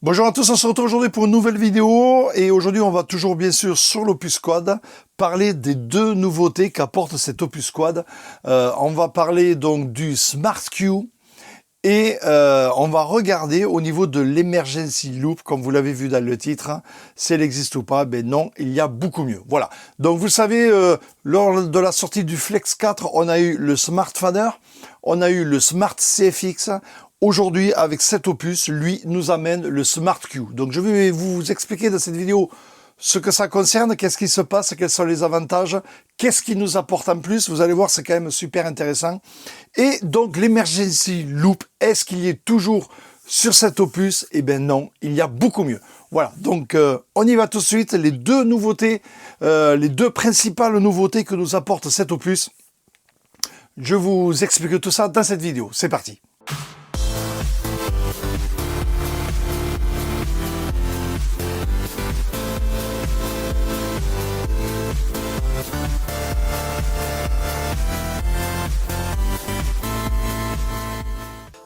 Bonjour à tous, on se retrouve aujourd'hui pour une nouvelle vidéo et aujourd'hui on va toujours bien sûr sur l'Opus Quad parler des deux nouveautés qu'apporte cet Opus Quad. On va parler donc du Smart Q et on va regarder au niveau de l'Emergency Loop, comme vous l'avez vu dans le titre, si elle existe ou pas. Ben non, il y a beaucoup mieux. Voilà, donc vous savez, lors de la sortie du Flex 4, on a eu le Smart Fader, on a eu le Smart CFX. Aujourd'hui, avec cet opus, lui nous amène le Smart Q. Donc je vais vous expliquer dans cette vidéo ce que ça concerne, qu'est-ce qui se passe, quels sont les avantages, qu'est-ce qui nous apporte en plus. Vous allez voir, c'est quand même super intéressant. Et donc l'Emergency Loop, est-ce qu'il y est toujours sur cet opus? Eh bien non, il y a beaucoup mieux. Voilà, donc on y va tout de suite. Les deux nouveautés, les deux principales nouveautés que nous apporte cet opus. Je vous explique tout ça dans cette vidéo. C'est parti.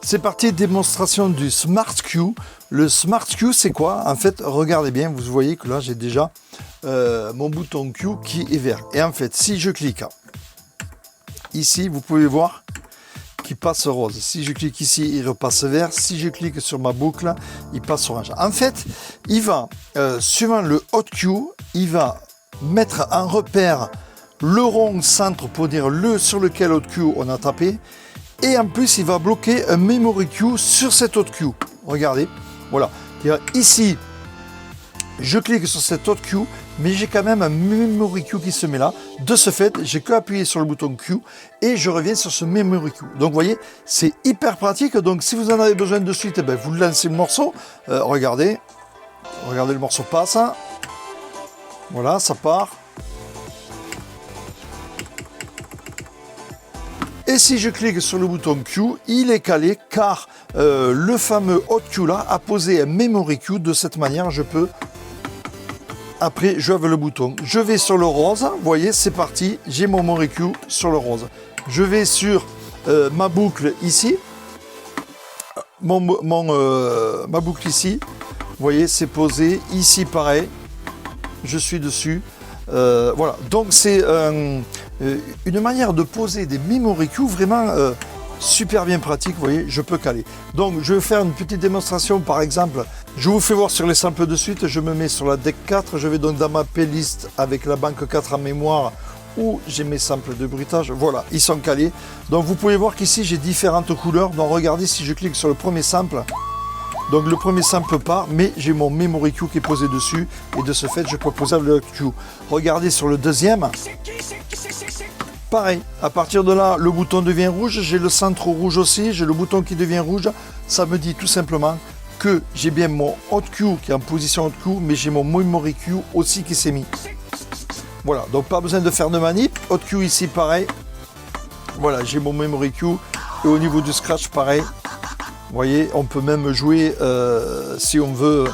C'est parti, démonstration du Smart Q. Le Smart Q, c'est quoi? En fait, regardez bien, vous voyez que là, j'ai déjà mon bouton Q qui est vert. Et en fait, si je clique ici, vous pouvez voir qu'il passe rose. Si je clique ici, il repasse vert. Si je clique sur ma boucle, il passe orange. En fait, il va, suivant le Hot Q, il va mettre en repère le rond centre pour dire le sur lequel Hot Q on a tapé. Et en plus, il va bloquer un Memory Q sur cette Hot Q. Regardez, voilà. Ici, je clique sur cette Hot Q, mais j'ai quand même un Memory Q qui se met là. De ce fait, j'ai que appuyer sur le bouton Q et je reviens sur ce Memory Q. Donc, vous voyez, c'est hyper pratique. Donc, si vous en avez besoin de suite, eh bien, vous lancez le morceau. Regardez, le morceau passe. Voilà, ça part. Et si je clique sur le bouton Q, il est calé car le fameux Hot Q là a posé un Memory Q. De cette manière, je peux, après, j'ouvre le bouton. Je vais sur le rose, vous voyez, c'est parti, j'ai mon Memory Q sur le rose. Je vais sur ma boucle ici, ma boucle ici, vous voyez, c'est posé. Ici, pareil, je suis dessus. Voilà, donc c'est une manière de poser des Memory Q vraiment super bien pratique. Vous voyez, je peux caler. Donc je vais faire une petite démonstration. Par exemple, je vous fais voir sur les samples de suite. Je me mets sur la deck 4, je vais donc dans ma playlist avec la banque 4 en mémoire où j'ai mes samples de bruitage. Voilà, ils sont calés. Donc vous pouvez voir qu'ici j'ai différentes couleurs. Donc regardez, si je clique sur le premier sample, donc le premier sample part, mais j'ai mon Memory Q qui est posé dessus, et de ce fait, je peux poser le Q. Regardez sur le deuxième. Pareil, à partir de là, le bouton devient rouge, j'ai le centre rouge aussi, j'ai le bouton qui devient rouge. Ça me dit tout simplement que j'ai bien mon Hot Q qui est en position Hot Q, mais j'ai mon Memory Q aussi qui s'est mis. Voilà, donc pas besoin de faire de manip. Hot Q ici, pareil. Voilà, j'ai mon Memory Q, et au niveau du scratch, pareil. Vous voyez, on peut même jouer si on veut.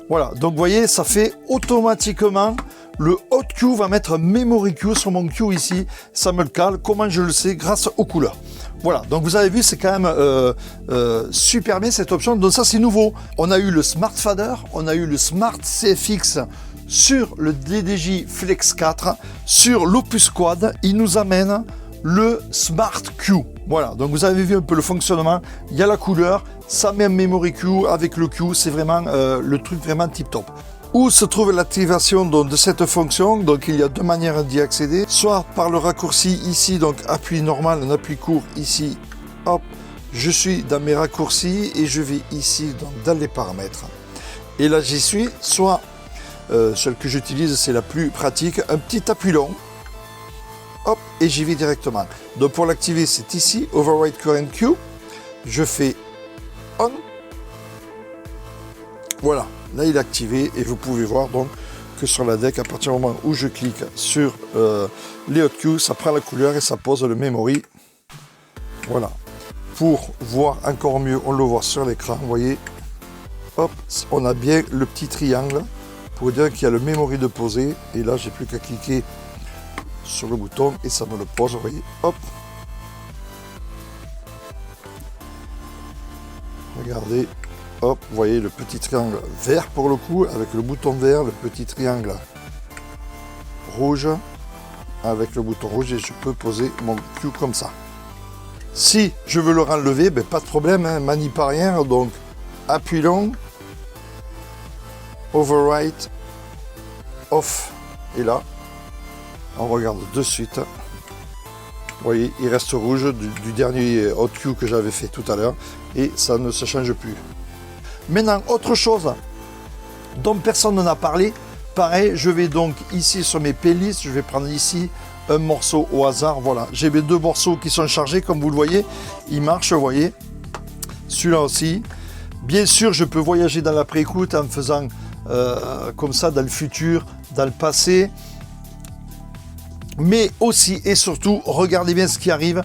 Voilà, donc vous voyez, ça fait automatiquement, le Hot Q va mettre Memory Q sur mon Q ici, ça me le cale. Comment je le sais? Grâce aux couleurs. Voilà, donc vous avez vu, c'est quand même super bien cette option. Donc ça, c'est nouveau. On a eu le Smart Fader, on a eu le Smart CFX sur le DDJ Flex 4, sur l'Opus Quad, il nous amène le Smart Q. Voilà, donc vous avez vu un peu le fonctionnement, il y a la couleur, ça met un Memory Q avec le Q, c'est vraiment le truc vraiment tip top. Où se trouve l'activation de cette fonction? Donc il y a deux manières d'y accéder, soit par le raccourci ici, donc appui normal, un appui court ici, hop, je suis dans mes raccourcis et je vais ici dans les paramètres. Et là j'y suis, soit celle que j'utilise, c'est la plus pratique, un petit appui long, hop, et j'y vais directement. Donc pour l'activer, c'est ici, Override Current Q, je fais on, voilà, là il est activé, et vous pouvez voir donc que sur la deck, à partir du moment où je clique sur les Hot Q, ça prend la couleur et ça pose le memory. Voilà, pour voir encore mieux, on le voit sur l'écran, vous voyez, hop, on a bien le petit triangle pour dire qu'il y a le memory de poser, et là j'ai plus qu'à cliquer sur le bouton et ça me le pose, vous voyez, hop, regardez, hop, vous voyez le petit triangle vert pour le coup, avec le bouton vert, le petit triangle rouge, avec le bouton rouge, et je peux poser mon cue comme ça. Si je veux le renlever, ben, pas de problème, hein, manip arrière, donc appui long, overwrite, off, et là, on regarde de suite. Vous voyez, il reste rouge du dernier hot cue que j'avais fait tout à l'heure, et ça ne se change plus. Maintenant, autre chose dont personne n'en a parlé, pareil, je vais donc ici sur mes playlists, je vais prendre ici un morceau au hasard, voilà, j'ai mes 2 morceaux qui sont chargés, comme vous le voyez, ils marchent, vous voyez, celui-là aussi. Bien sûr, je peux voyager dans la pré-écoute en faisant comme ça dans le futur, dans le passé, mais aussi et surtout, regardez bien ce qui arrive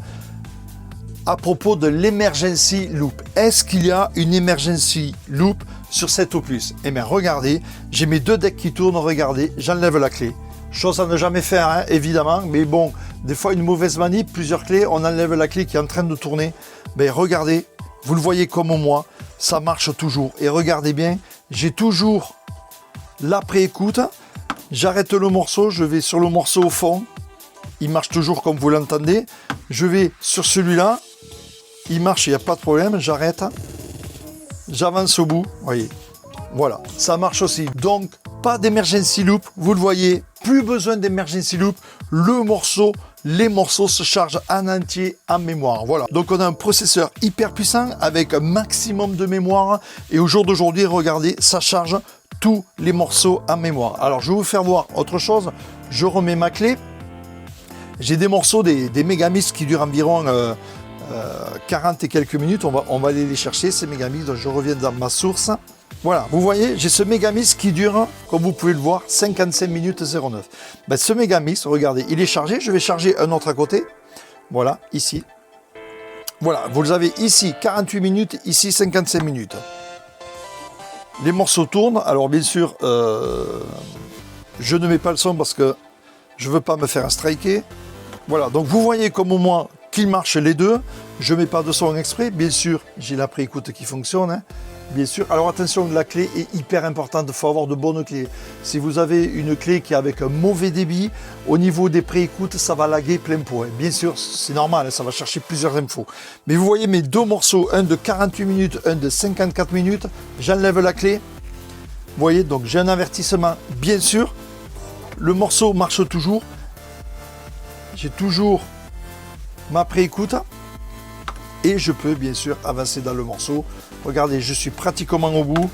à propos de l'emergency loop. Est-ce qu'il y a une emergency loop sur cet opus? Eh bien, regardez, j'ai mes 2 decks qui tournent, regardez, j'enlève la clé. Chose à ne jamais faire, hein, évidemment, mais bon, des fois une mauvaise manip, plusieurs clés, on enlève la clé qui est en train de tourner. Mais regardez, vous le voyez comme moi, ça marche toujours. Et regardez bien, j'ai toujours la pré-écoute, j'arrête le morceau, je vais sur le morceau au fond, il marche toujours comme vous l'entendez, je vais sur celui-là, il marche, il n'y a pas de problème, j'arrête, j'avance au bout, voyez, voilà, ça marche aussi. Donc, pas d'emergency loop, vous le voyez, plus besoin d'emergency loop, les morceaux se chargent en entier en mémoire. Voilà, donc on a un processeur hyper puissant avec un maximum de mémoire, et au jour d'aujourd'hui, regardez, ça charge tous les morceaux en mémoire. Alors, je vais vous faire voir autre chose, je remets ma clé, j'ai des morceaux, des Megamix qui durent environ 40 et quelques minutes, on va aller les chercher, ces Megamix, donc je reviens dans ma source. Voilà, vous voyez, j'ai ce Megamix qui dure, comme vous pouvez le voir, 55 minutes 09. Ben, ce Megamix, regardez, il est chargé, je vais charger un autre à côté. Voilà, ici. Voilà, vous avez ici 48 minutes, ici 55 minutes. Les morceaux tournent, alors bien sûr, je ne mets pas le son parce que je ne veux pas me faire striker. Voilà, donc vous voyez comme au moins qu'ils marchent les deux. Je ne mets pas de son exprès, bien sûr, j'ai la pré-écoute qui fonctionne, hein. Bien sûr. Alors attention, la clé est hyper importante, il faut avoir de bonnes clés. Si vous avez une clé qui est avec un mauvais débit, au niveau des pré-écoutes, ça va laguer plein pot. Hein. Bien sûr, c'est normal, hein, ça va chercher plusieurs infos. Mais vous voyez mes 2 morceaux, un de 48 minutes, un de 54 minutes, j'enlève la clé. Vous voyez, donc j'ai un avertissement, bien sûr. Le morceau marche toujours. J'ai toujours ma pré-écoute. Et je peux bien sûr avancer dans le morceau. Regardez, je suis pratiquement au bout.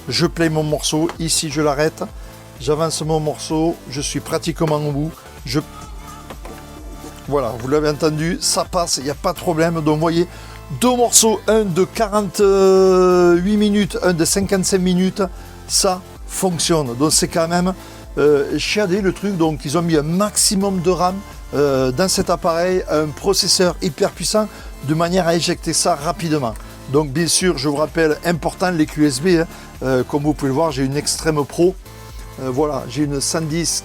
Je play mon morceau. Ici, je l'arrête. J'avance mon morceau. Je suis pratiquement au bout. Voilà, vous l'avez entendu, ça passe, il n'y a pas de problème. Donc, vous voyez, 2 morceaux, un de 48 minutes, un de 55 minutes. Ça fonctionne. Donc, c'est quand même chiadé le truc. Donc, ils ont mis un maximum de RAM dans cet appareil, un processeur hyper puissant, de manière à éjecter ça rapidement. Donc bien sûr, je vous rappelle, important les clés USB, hein, comme vous pouvez le voir, j'ai une Extreme Pro, voilà, j'ai une SanDisk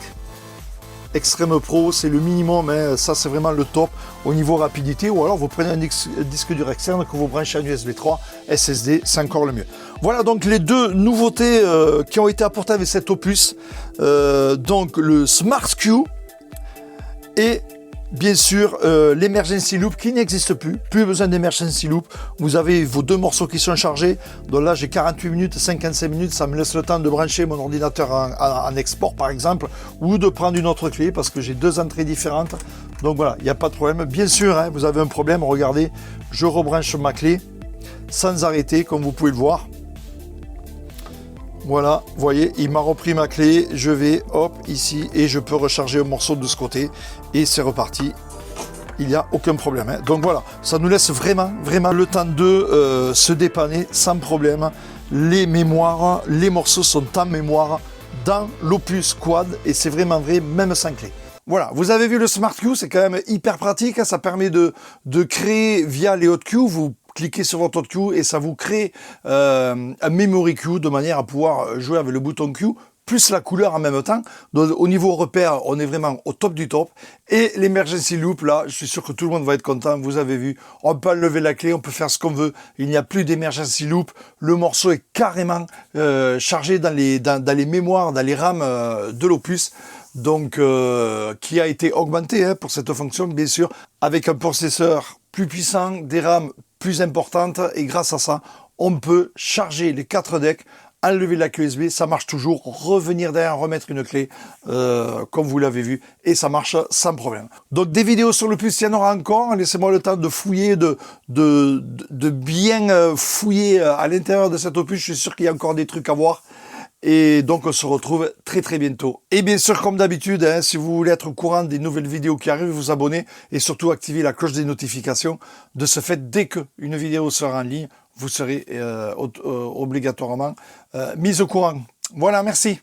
Extreme Pro, c'est le minimum, hein, ça c'est vraiment le top au niveau rapidité, ou alors vous prenez un disque dur externe que vous branchez en USB 3, SSD, c'est encore le mieux. Voilà donc les 2 nouveautés qui ont été apportées avec cet opus, donc le Smart Cue, et bien sûr l'emergency loop qui n'existe plus besoin d'emergency loop, vous avez vos 2 morceaux qui sont chargés, donc là j'ai 48 minutes, 55 minutes, ça me laisse le temps de brancher mon ordinateur en export par exemple, ou de prendre une autre clé parce que j'ai 2 entrées différentes, donc voilà, il n'y a pas de problème. Bien sûr, hein, vous avez un problème, regardez, je rebranche ma clé sans arrêter comme vous pouvez le voir. Voilà, vous voyez, il m'a repris ma clé, je vais, hop, ici, et je peux recharger un morceau de ce côté, et c'est reparti, il n'y a aucun problème. Hein. Donc voilà, ça nous laisse vraiment le temps de se dépanner sans problème. Les mémoires, les morceaux sont en mémoire dans l'Opus Quad, et c'est vraiment vrai, même sans clé. Voilà, vous avez vu le Smart Cue, c'est quand même hyper pratique, hein, ça permet de créer via les hot cues, vous cliquez sur votre hot cue et ça vous crée un memory cue de manière à pouvoir jouer avec le bouton Q plus la couleur en même temps. Donc, au niveau repère, on est vraiment au top du top. Et l'emergency loop, là, je suis sûr que tout le monde va être content. Vous avez vu, on peut enlever la clé, on peut faire ce qu'on veut. Il n'y a plus d'emergency loop. Le morceau est carrément chargé dans les mémoires, dans les RAM de l'Opus. Donc, qui a été augmenté pour cette fonction, bien sûr, avec un processeur plus puissant, des RAM plus importantes. Et grâce à ça, on peut charger les 4 decks, enlever la clé USB, ça marche toujours, revenir derrière, remettre une clé, comme vous l'avez vu, et ça marche sans problème. Donc des vidéos sur le plus, il y en aura encore, laissez-moi le temps de fouiller, de bien fouiller à l'intérieur de cet opus, je suis sûr qu'il y a encore des trucs à voir. Et donc on se retrouve très très bientôt. Et bien sûr, comme d'habitude, si vous voulez être au courant des nouvelles vidéos qui arrivent, vous abonnez et surtout activer la cloche des notifications. De ce fait, dès qu'une vidéo sera en ligne, vous serez obligatoirement mis au courant. Voilà, merci.